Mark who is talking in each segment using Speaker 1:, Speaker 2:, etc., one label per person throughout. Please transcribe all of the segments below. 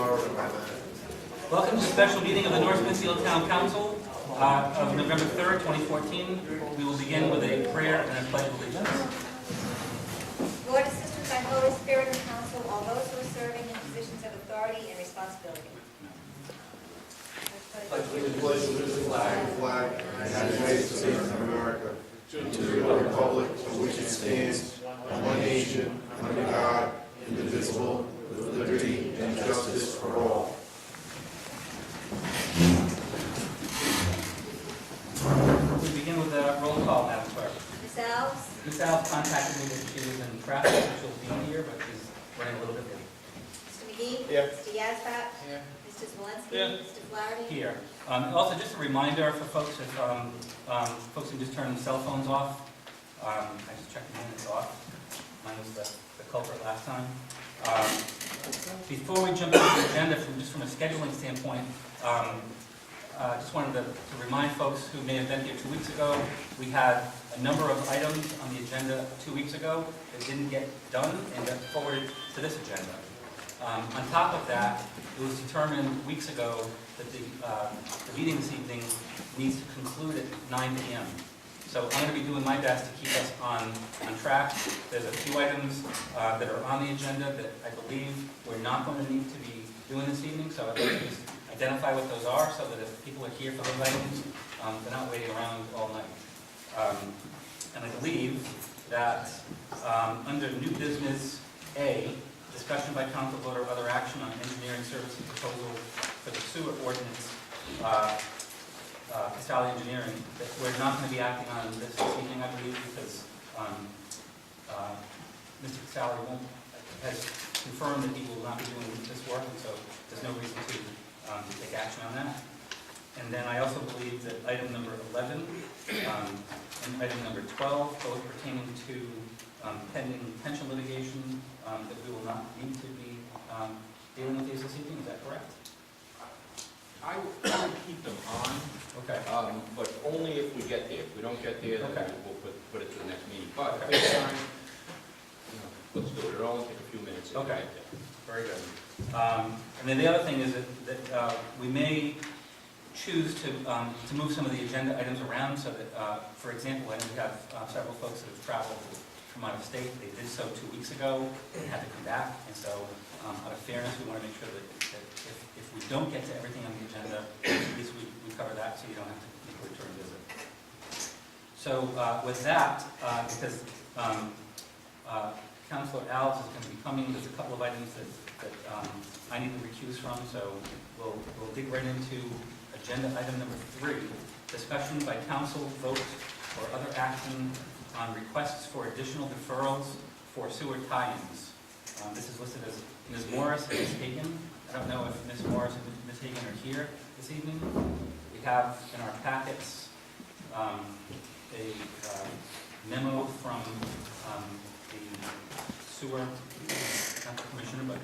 Speaker 1: Welcome to the special meeting of the North Smithfield Town Council of November 3rd, 2014. We will begin with a prayer and a pledge of allegiance.
Speaker 2: Lord, assist with thy Holy Spirit and counsel all those who are serving in positions of authority and responsibility.
Speaker 3: Pledge allegiance to the flag of the United States of America, to the republic for which it stands, one nation, under God, indivisible, with liberty and justice for all.
Speaker 1: We begin with a roll call, Madam Clerk.
Speaker 2: Ms. Alves?
Speaker 1: Ms. Alves contacted me that she was in traffic, so she'll be here, but she's running a little bit late.
Speaker 2: Mr. McGee?
Speaker 3: Here.
Speaker 2: Mr. Yazbat?
Speaker 3: Here.
Speaker 2: Mr. Smolenski?
Speaker 3: Here.
Speaker 2: Mr. Flaherty?
Speaker 1: Here. Also, just a reminder for folks, if folks can just turn the cell phones off. I just checked mine, it's off. Mine was the culprit last time. Before we jump into the agenda, from a scheduling standpoint, just wanted to remind folks who may have been here 2 weeks ago, we had a number of items on the agenda 2 weeks ago that didn't get done and got forwarded to this agenda. On top of that, it was determined weeks ago that the meeting this evening needs to conclude at 9 p.m. So I'm going to be doing my best to keep us on track. There's a few items that are on the agenda that I believe we're not going to need to be doing this evening, so I'd like to just identify what those are so that if people are here for those items, they're not waiting around all night. And I believe that under new business A, discussion by council vote or other action on engineering services proposal for the sewer ordinance, Casale Engineering, that we're not going to be acting on this evening, I believe, because Mr. Casale has confirmed that he will not be doing this work, and so there's no reason to take action on that. And then I also believe that item number 11 and item number 12, both pertaining to pending pension litigation, that we will not need to be dealing with these this evening. Is that correct?
Speaker 4: I would keep them on,
Speaker 1: Okay.
Speaker 4: but only if we get there. If we don't get there, then
Speaker 1: Okay.
Speaker 4: we'll put it to the next meeting. But
Speaker 1: Okay.
Speaker 4: this time, let's do it. It'll only take a few minutes. If we
Speaker 1: Okay.
Speaker 4: get there.
Speaker 1: Very good. And then the other thing is that we may choose to move some of the agenda items around so that, for example, I know we have several folks that have traveled from out of state. They did so 2 weeks ago and had to come back. And so, out of fairness, we want to make sure that if we don't get to everything on the agenda, at least we cover that so you don't have to make a return visit. So with that, because Councilor Alves is going to be coming, there's a couple of items that I need to recuse from, so we'll dig right into agenda item number 3, discussion by council, vote, or other action on requests for additional deferrals for sewer tie-ins. This is listed as Ms. Morris and Ms. Hagan. I don't know if Ms. Morris and Ms. Hagan are here this evening. We have in our packets a memo from the sewer, not the commissioner, but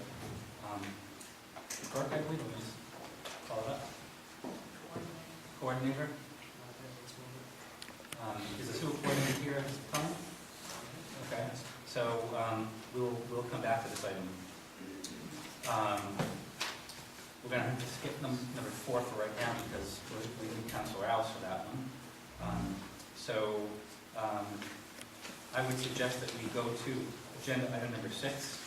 Speaker 1: clerk, I believe. Let me just call it up. Coordinator. Is the sewer coordinator here at this time? Okay. So we'll come back to this item. We're going to have to skip number 4 for right now because we need Councilor Alves for that one. I would suggest that we go to agenda item number 6,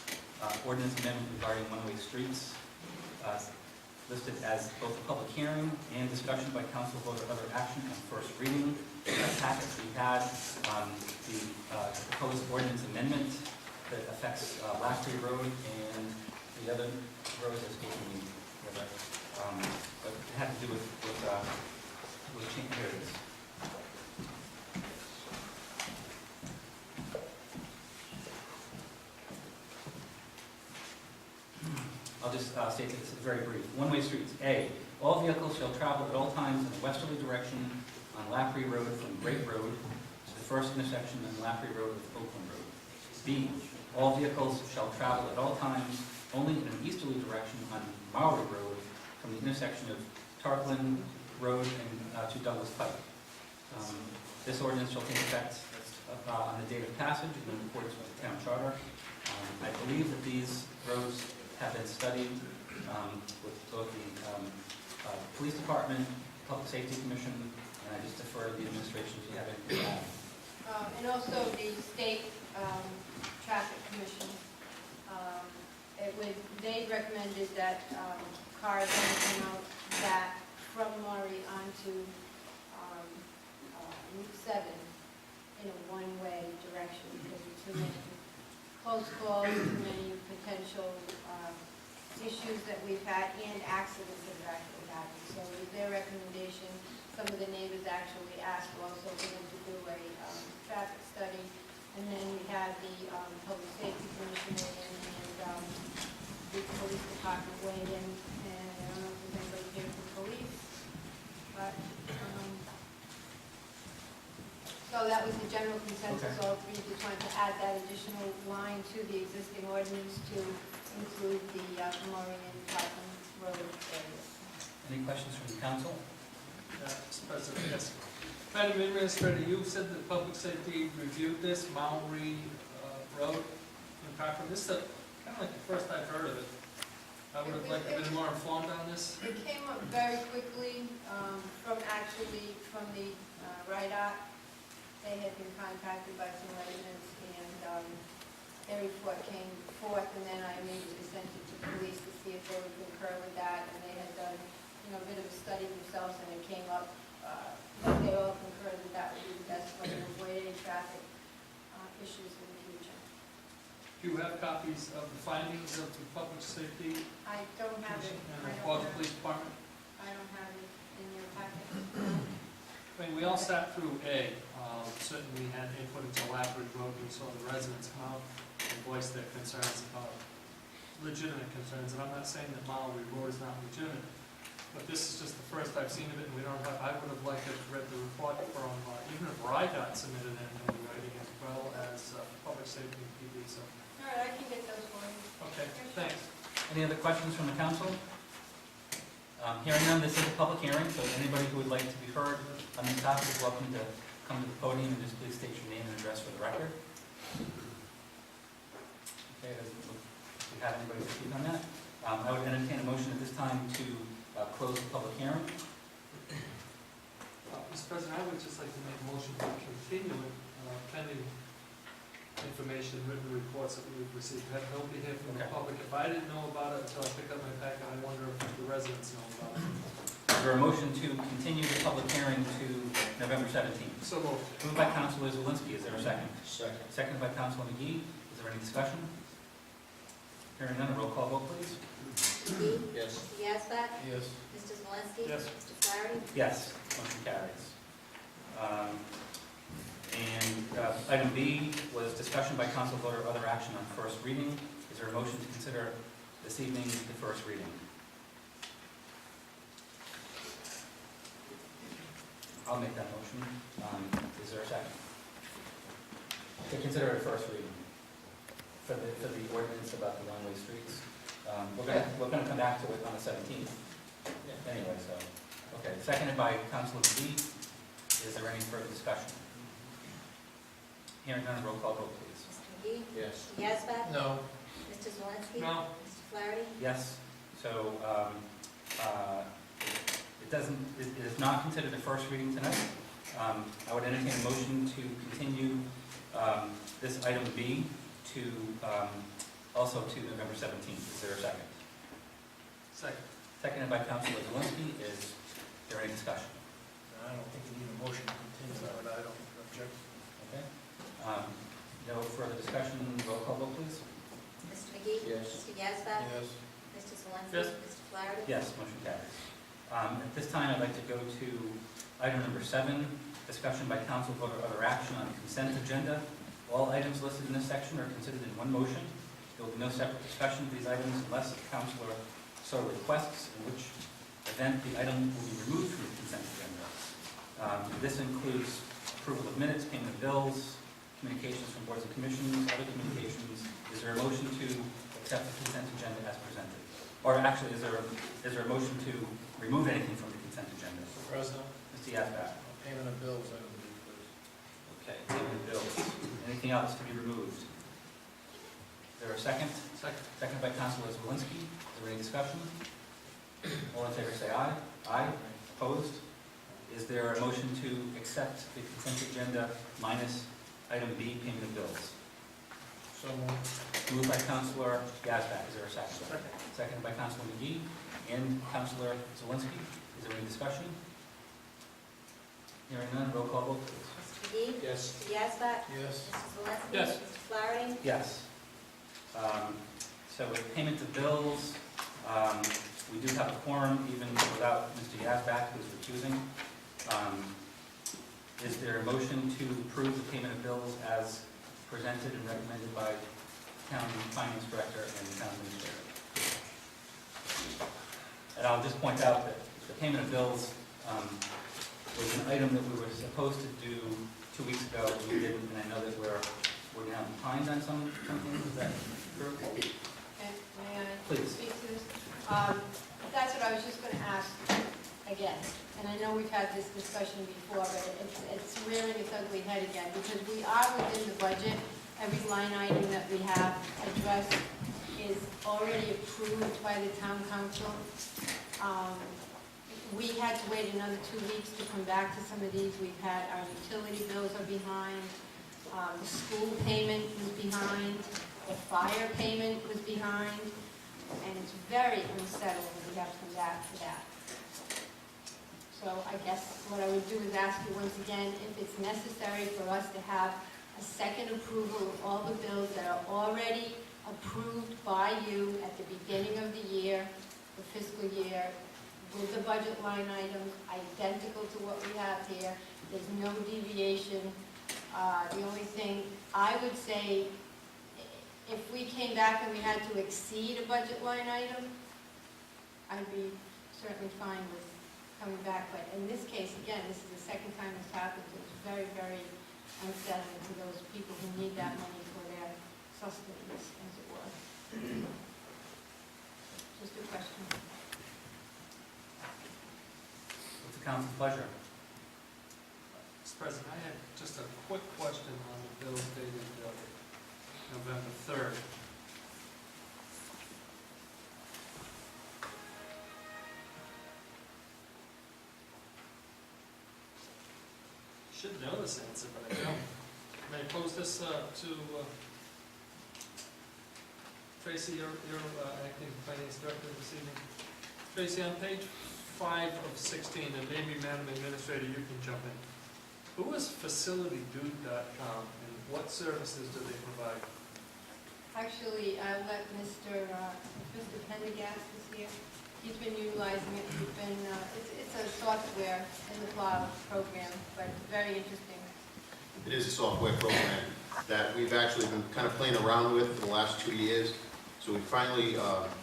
Speaker 1: ordinance amendment regarding one-way streets, listed as both a public hearing and discussion by council vote or other action on first reading. In our packets we had the proposed ordinance amendment that affects Lashley Road and the other roads escaping me. But it had to do with change. Here it is. I'll just state this very brief. One-way streets. A, all vehicles shall travel at all times in a westerly direction on Lapry Road from Great Road to the first intersection on Lapry Road with Oakland Road. B, all vehicles shall travel at all times only in an easterly direction on Maury Road from the intersection of Tarplin Road and to Douglas Pike. This ordinance shall take effect on the date of passage in accordance with the town charter. I believe that these roads have been studied with both the Police Department, Public Safety Commission, and I just defer to the administration if you have anything to add.
Speaker 5: And also the state traffic commission. They recommended that cars only come out back from Maury onto Route 7 in a one-way direction because of too many close calls, too many potential issues that we've had and accidents that have actually happened. So it was their recommendation. Some of the neighbors actually asked also for them to do a traffic study. And then we had the Public Safety Commission weigh in and the Police Department weighed in. And I don't know if there's anybody here from police, but so that was the general consensus.
Speaker 1: Okay.
Speaker 5: So we just wanted to add that additional line to the existing ordinance to include the Maury and Putnam Road area.
Speaker 1: Any questions from the council?
Speaker 6: Mr. President, yes. Madam Administrator, you said that public safety reviewed this, Maury Road in Parkland. This is kind of like the first I've heard of it. I would have liked to have been more informed on this.
Speaker 5: It came up very quickly from the write-up. They had been contacted by some residents and their report came forth, and then I immediately sent it to police to see if they would concur with that, and they had done, a bit of a study themselves, and it came up, that they all concurred that that would be the best way to avoid any traffic issues in the future.
Speaker 6: Do you have copies of the findings of the public safety
Speaker 5: I don't have it,
Speaker 6: and the Quad Police Department?
Speaker 5: I don't have it in your packet.
Speaker 6: I mean, we all sat through A. Certainly we had input into Labrador Road. We saw the residents come out and voice their concerns about legitimate concerns. And I'm not saying that Maury Road is not legitimate, but this is just the first I've seen of it, and we don't have, I would have liked to have read the report from, even if RIDOT submitted it in writing as well as Public Safety and PD, so.
Speaker 5: All right, I can get those for you.
Speaker 6: Okay, thanks.
Speaker 1: Any other questions from the council? Hearing none, this is a public hearing, so anybody who would like to be heard on this topic is welcome to come to the podium and just please state your name and address for the record. Okay, if we have anybody to speak on that, I would entertain a motion at this time to close the public hearing.
Speaker 6: Mr. President, I would just like to make a motion to continue it pending information, written reports that we've received. We have nobody here from the
Speaker 1: Okay.
Speaker 6: public. If I didn't know about it until I picked up my packet, I wonder if the residents know about it.
Speaker 1: Is there a motion to continue the public hearing to November 17th?
Speaker 6: So moved.
Speaker 1: Moved by Councilor Zawinski, is there a second?
Speaker 3: Second.
Speaker 1: Seconded by Councilor McGee, is there any discussion? Hearing none, a roll call vote please.
Speaker 2: Mr. McGee?
Speaker 3: Yes.
Speaker 2: Mr. Yazbek?
Speaker 3: Yes.
Speaker 2: Mr. Zelinski?
Speaker 6: Yes.
Speaker 2: Mr. Flaherty?
Speaker 1: Yes, motion carries. Item B was discussion by council vote or other action on first reading. Is there a motion to consider this evening the first reading? I'll make that motion. Is there a second? To consider it a first reading for the ordinance about the one-way streets. We're gonna come back to it on the 17th. Anyway, so, okay, seconded by Councilor McGee. Is there any further discussion? Hearing none, roll call vote please.
Speaker 2: Mr. McGee?
Speaker 3: Yes.
Speaker 2: Mr. Yazbek?
Speaker 3: No.
Speaker 2: Mr. Zelinski?
Speaker 6: No.
Speaker 2: Mr. Flaherty?
Speaker 1: Yes, so, it is not considered a first reading tonight. I would entertain a motion to continue, this item B to, also to November 17th. Is there a second?
Speaker 6: Second.
Speaker 1: Seconded by Councilor Zawinski. Is there any discussion?
Speaker 3: I don't think we need a motion to continue, but I don't object.
Speaker 1: Okay. No further discussion. Roll call vote, please.
Speaker 2: Mr. McGee?
Speaker 3: Yes.
Speaker 2: Mr. Yazbek?
Speaker 3: Yes.
Speaker 2: Mr. Zelinski?
Speaker 6: Yes.
Speaker 2: Mr. Flaherty?
Speaker 1: Yes, motion carries. At this time, I'd like to go to item number 7, discussion by council vote or other action on the consent agenda. All items listed in this section are considered in one motion. There will be no separate discussion of these items unless the councilor so requests, in which event the item will be removed from the consent agenda. This includes approval of minutes, payment of bills, communications from boards and commissions, other communications. Is there a motion to accept the consent agenda as presented? Or actually, is there a motion to remove anything from the consent agenda?
Speaker 3: Mr. President,
Speaker 1: Mr. Yazbek.
Speaker 3: payment of bills, item B, please.
Speaker 1: Okay, payment of bills. Anything else to be removed? there a second?
Speaker 6: Second.
Speaker 1: Second by Councilor Zawinski. Is there any discussion? All in favor say aye. Aye. Opposed? Is there a motion to accept the consent agenda minus item B, payment of bills?
Speaker 6: So moved.
Speaker 1: Moved by Councilor Yazbek. Is there a second?
Speaker 6: Second.
Speaker 1: Second by Councilor McGee and Councilor Zawinski. Is there any discussion? Hearing none, roll call vote, please.
Speaker 2: Mr. McGee?
Speaker 6: Yes.
Speaker 2: Mr. Yazbek?
Speaker 3: Yes.
Speaker 2: Mrs. Zalinski?
Speaker 6: Yes.
Speaker 2: Mr. Flaherty?
Speaker 1: Yes. So with payment of bills, we do have a quorum even without Mr. Yazbek, who's recusing. Is there a motion to approve the payment of bills as presented and recommended by Town Finance Director and Town Administrator? And I'll just point out that the payment of bills was an item that we were supposed to do 2 weeks ago, and we didn't, and I know that we're now behind on some things. Is that true?
Speaker 5: Okay, may I
Speaker 1: Please.
Speaker 5: speak to this? That's what I was just going to ask again. And I know we've had this discussion before, but it's rearing its ugly head again, because we are within the budget. Every line item that we have addressed is already approved by the town council. We had to wait another 2 weeks to come back to some of these. We've had, our utility bills are behind, the school payment was behind, the fire payment was behind, and it's very unsettling that we have to come back to that. So I guess what I would do is ask you once again if it's necessary for us to have a second approval of all the bills that are already approved by you at the beginning of the year, the fiscal year, with the budget line items identical to what we have here. There's no deviation. The only thing I would say, if we came back and we had to exceed a budget line item, I'd be certainly fine with coming back. But in this case, again, this is the second time this happened. It's very, very unsettling to those people who need that money for their sustenance, as it were. Just a question.
Speaker 1: What's the council's pleasure?
Speaker 6: Mr. President, I had just a quick question on the bills dated November 3rd. Should know this answer, but I don't. May I pose this to Tracy, your acting finance director this evening? Tracy, on page 5 of 16, and maybe Madam Administrator, you can jump in. Who is FacilityDude.com and what services do they provide?
Speaker 5: Actually, I let Mr. Pendergast is here. He's been utilizing it. He's been, it's a software in the cloud program, but very interesting.
Speaker 7: It is a software program that we've actually been kind of playing around with for the last 2 years. So we finally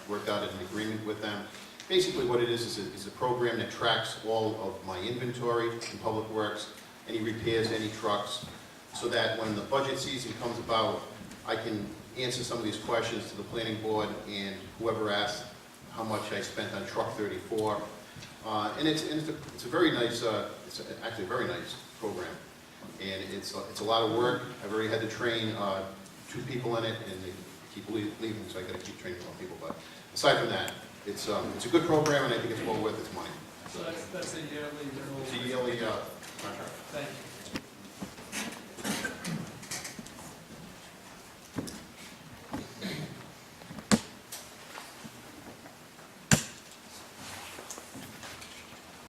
Speaker 7: worked out an agreement with them. Basically what it is a program that tracks all of my inventory in Public Works, any repairs, any trucks, so that when the budget season comes about, I can answer some of these questions to the planning board and whoever asks how much I spent on truck 34. And it's a very nice, it's actually a very nice program. And it's a lot of work. I've already had to train 2 people in it, and they keep leaving, so I got to keep training more people. But aside from that, it's a good program, and I think it's well worth its money.
Speaker 6: So that's a yearly renewal.
Speaker 7: It's a yearly contract.
Speaker 6: Thank you.